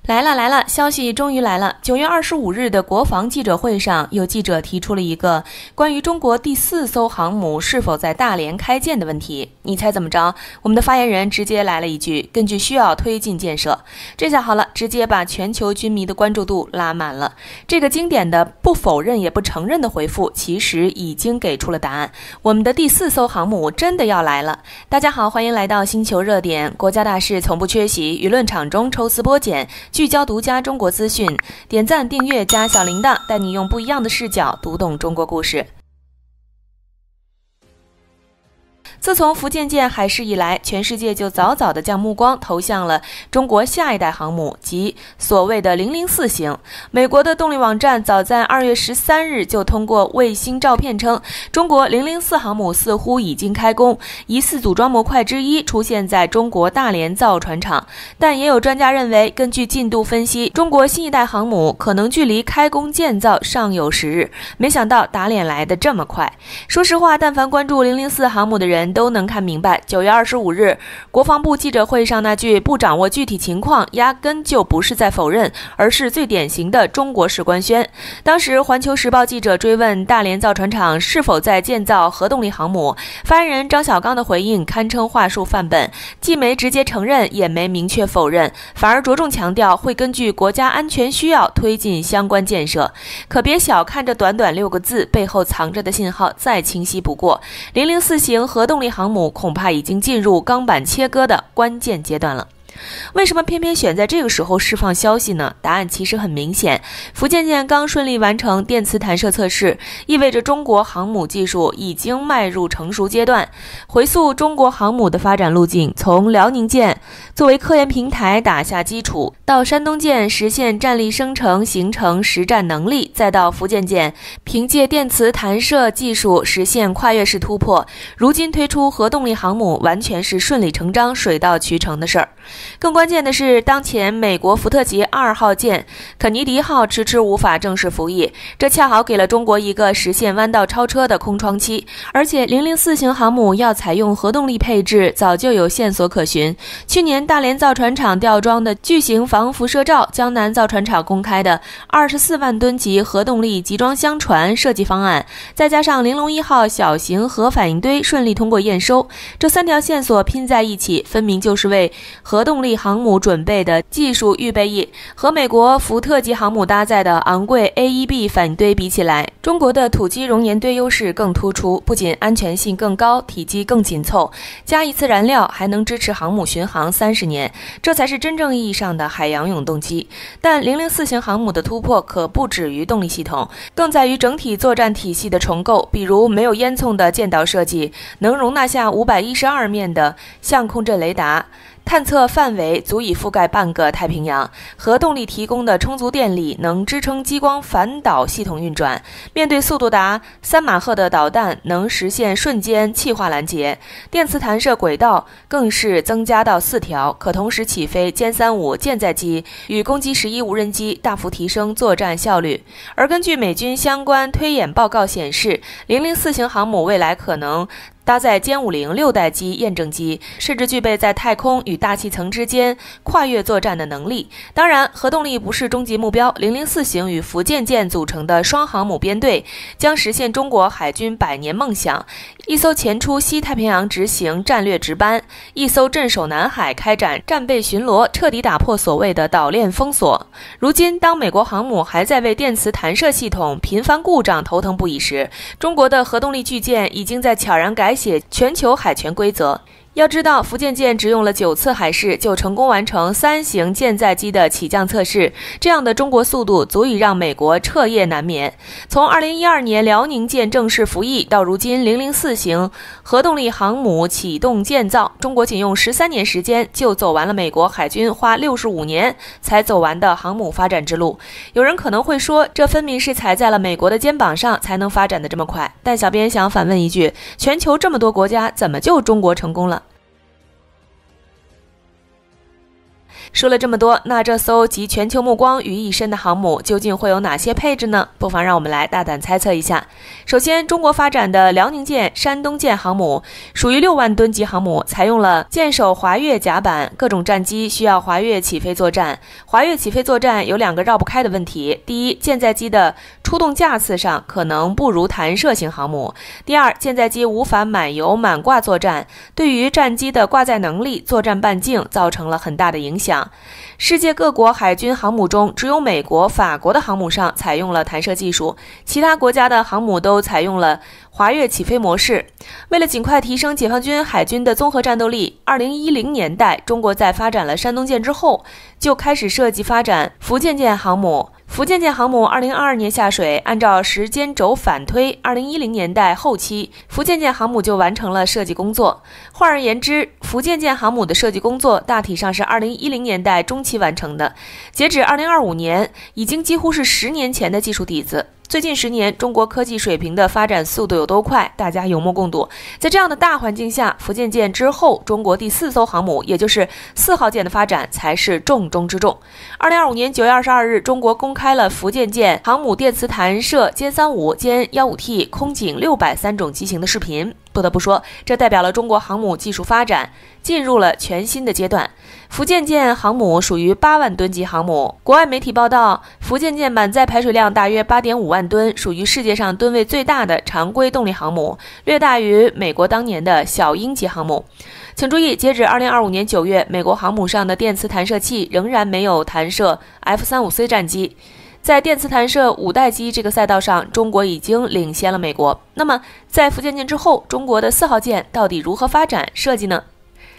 来了，消息终于来了。9月25日的国防记者会上，有记者提出了一个关于中国第4艘航母是否在大连开建的问题。你猜怎么着？我们的发言人直接来了一句：根据需要推进建设。这下好了，直接把全球军迷的关注度拉满了。这个经典的不否认也不承认的回复，其实已经给出了答案。我们的第4艘航母真的要来了。大家好，欢迎来到星球热点，国家大事从不缺席，舆论场中抽丝剥茧，聚焦独家中国资讯，点赞、订阅加小铃铛，带你用不一样的视角读懂中国故事。自从福建舰海试以来，全世界就早早地将目光投向了中国下一代航母，即所谓的004型。美国的动力网站早在2月13日就通过卫星照片称，中国004航母似乎已经开工，疑似组装模块之一出现在中国大连造船厂。但也有专家认为，根据进度分析，中国新一代航母可能距离开工建造尚有10日。没想到打脸来得这么快。说实话，但凡关注004航母的人都能看明白，9月25日国防部记者会上那句不掌握具体情况，压根就不是在否认，而是最典型的中国式官宣。当时环球时报记者追问大连造船厂是否在建造核动力航母，发言人张小刚的回应堪称话术范本，既没直接承认，也没明确否认，反而着重强调会根据国家安全需要推进相关建设。可别小看这短短6个字，背后藏着的信号再清晰不过。004型核动力航母恐怕已经进入钢板切割的关键阶段了。为什么偏偏选在这个时候释放消息呢？答案其实很明显，福建舰刚顺利完成电磁弹射测试，意味着中国航母技术已经迈入成熟阶段。回溯中国航母的发展路径，从辽宁舰作为科研平台打下基础，到山东舰实现战力生成形成实战能力，再到福建舰凭借电磁弹射技术实现跨越式突破，如今推出核动力航母完全是顺理成章、水到渠成的事儿。更关键的是，当前美国福特级2号舰肯尼迪号迟迟无法正式服役，这恰好给了中国一个实现弯道超车的空窗期。而且004型航母要采用核动力配置，早就有线索可循。去年大连造船厂吊装的巨型防辐射罩，江南造船厂公开的24万吨级核动力集装箱船设计方案，再加上玲珑1号小型核反应堆顺利通过验收，这3条线索拼在一起，分明就是为核动力航母准备的技术预备役。和美国福特级航母搭载的昂贵 A1B 反应堆比起来，中国的土基熔岩堆优势更突出，不仅安全性更高，体积更紧凑，加一次燃料还能支持航母巡航30年，这才是真正意义上的海洋永动机。但004型航母的突破可不止于动力系统，更在于整体作战体系的重构，比如没有烟囱的舰岛设计，能容纳下512面的相控阵雷达，探测范围足以覆盖半个太平洋，核动力提供的充足电力能支撑激光反导系统运转，面对速度达3马赫的导弹能实现瞬间气化拦截，电磁弹射轨道更是增加到4条，可同时起飞歼35舰载机与攻击11无人机，大幅提升作战效率。而根据美军相关推演报告显示，004型航母未来可能搭载歼50 6代机验证机，甚至具备在太空与大气层之间跨越作战的能力。当然，核动力不是终极目标，004型与福建舰组成的双航母编队将实现中国海军100年梦想。一艘前出西太平洋执行战略值班，一艘镇守南海开展战备巡逻，彻底打破所谓的岛链封锁。如今，当美国航母还在为电磁弹射系统频繁故障头疼不已时，中国的核动力巨舰已经在悄然改写全球海权规则。要知道，福建舰只用了9次海试就成功完成3型舰载机的起降测试，这样的中国速度足以让美国彻夜难眠。从2012年辽宁舰正式服役到如今004型核动力航母启动建造，中国仅用13年时间就走完了美国海军花65年才走完的航母发展之路。有人可能会说，这分明是踩在了美国的肩膀上才能发展的这么快，但小编想反问一句，全球这么多国家，怎么就中国成功了？说了这么多，那这艘集全球目光于一身的航母究竟会有哪些配置呢？不妨让我们来大胆猜测一下。首先，中国发展的辽宁舰、山东舰航母属于6万吨级航母，采用了舰首滑跃甲板，各种战机需要滑跃起飞作战。滑跃起飞作战有2个绕不开的问题：第一，舰载机的出动架次上可能不如弹射型航母；第二，舰载机无法满油满挂作战，对于战机的挂载能力、作战半径造成了很大的影响。世界各国海军航母中，只有美国、法国的航母上采用了弹射技术，其他国家的航母都采用了滑跃起飞模式。为了尽快提升解放军海军的综合战斗力，2010年代，中国在发展了山东舰之后，就开始设计发展福建舰航母。福建舰航母2022年下水，按照时间轴反推，2010年代后期，福建舰航母就完成了设计工作。换而言之，福建舰航母的设计工作大体上是2010年代中期完成的，截止2025年，已经几乎是10年前的技术底子。最近10年，中国科技水平的发展速度有多快，大家有目共睹。在这样的大环境下，福建舰之后，中国第4艘航母，也就是4号舰的发展才是重中之重。2025年9月22日，中国公开了福建舰航母电磁弹射歼35、歼 15T 空警603种机型的视频。不得不说，这代表了中国航母技术发展进入了全新的阶段。福建舰航母属于8万吨级航母。国外媒体报道，福建舰满载排水量大约8.5万吨，属于世界上吨位最大的常规动力航母，略大于美国当年的小鹰级航母。请注意，截止2025年9月，美国航母上的电磁弹射器仍然没有弹射 F-35C 战机。在电磁弹射5代机这个赛道上，中国已经领先了美国。那么，在福建舰之后，中国的4号舰到底如何发展设计呢？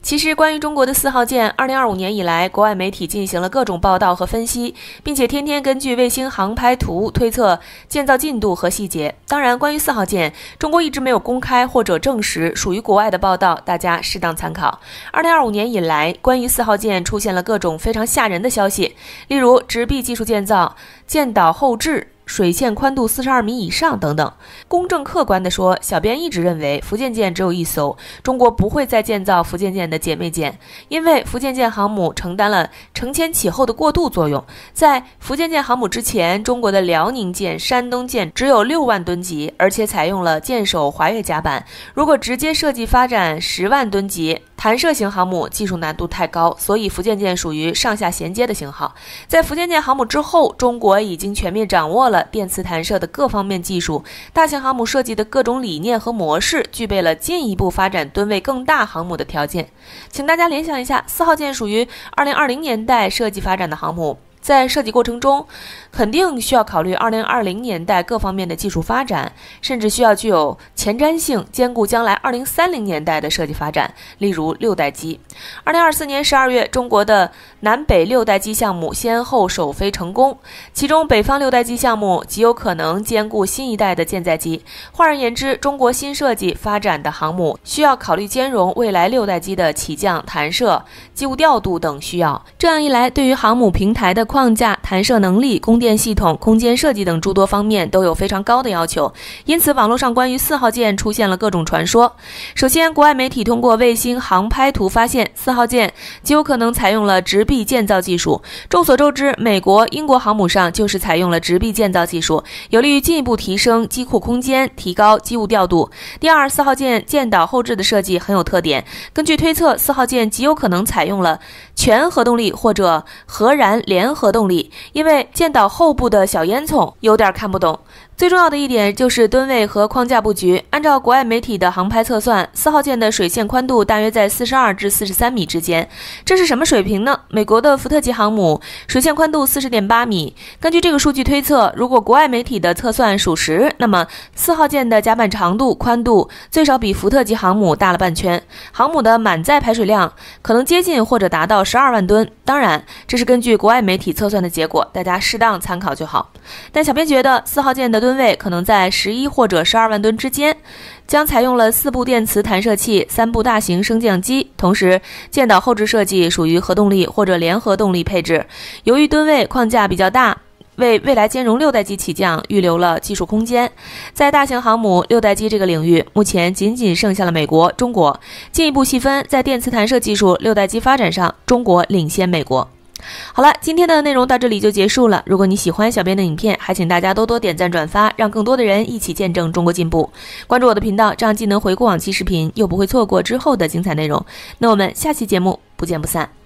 其实，关于中国的4号舰，2025年以来，国外媒体进行了各种报道和分析，并且天天根据卫星航拍图推测建造进度和细节。当然，关于4号舰，中国一直没有公开或者证实，属于国外的报道，大家适当参考。2025年以来，关于4号舰出现了各种非常吓人的消息，例如直臂技术建造、舰岛后置、水线宽度42米以上等等。公正客观地说，小编一直认为福建舰只有1艘，中国不会再建造福建舰的姐妹舰，因为福建舰航母承担了承前启后的过渡作用。在福建舰航母之前，中国的辽宁舰、山东舰只有6万吨级，而且采用了舰首滑跃甲板。如果直接设计发展10万吨级弹射型航母，技术难度太高，所以福建舰属于上下衔接的型号。在福建舰航母之后，中国已经全面掌握了电磁弹射的各方面技术，大型航母设计的各种理念和模式，具备了进一步发展吨位更大航母的条件。请大家联想一下，4号舰属于2020年代设计发展的航母，在设计过程中，肯定需要考虑2020年代各方面的技术发展，甚至需要具有前瞻性，兼顾将来2030年代的设计发展，例如6代机。2024年12月，中国的南北6代机项目先后首飞成功，其中北方6代机项目极有可能兼顾新一代的舰载机。换而言之，中国新设计发展的航母需要考虑兼容未来6代机的起降、弹射、机务调度等需要。这样一来，对于航母平台的框架、弹射能力、供电系统、空间设计等诸多方面都有非常高的要求，因此网络上关于4号舰出现了各种传说。首先，国外媒体通过卫星航拍图发现，4号舰极有可能采用了直臂建造技术。众所周知，美国、英国航母上就是采用了直臂建造技术，有利于进一步提升机库空间，提高机务调度。第二，4号舰舰岛后置的设计很有特点，根据推测，4号舰极有可能采用了全核动力或者核燃联合动力，因为舰岛后部的小烟囱有点看不懂。最重要的一点就是吨位和框架布局。按照国外媒体的航拍测算，4号舰的水线宽度大约在42至43米之间。这是什么水平呢？美国的福特级航母水线宽度40.8米。根据这个数据推测，如果国外媒体的测算属实，那么4号舰的甲板长度、宽度最少比福特级航母大了半圈。航母的满载排水量可能接近或者达到12万吨。当然，这是根据国外媒体测算的结果，大家适当参考就好。但小编觉得4号舰的吨位可能在11或者12万吨之间，将采用了4部电磁弹射器、3部大型升降机，同时舰岛后置设计属于核动力或者联合动力配置。由于吨位框架比较大，为未来兼容6代机起降预留了技术空间。在大型航母6代机这个领域，目前仅仅剩下了美国、中国。进一步细分，在电磁弹射技术6代机发展上，中国领先美国。好了，今天的内容到这里就结束了。如果你喜欢小编的影片，还请大家多多点赞转发，让更多的人一起见证中国进步。关注我的频道，这样既能回顾往期视频，又不会错过之后的精彩内容。那我们下期节目不见不散。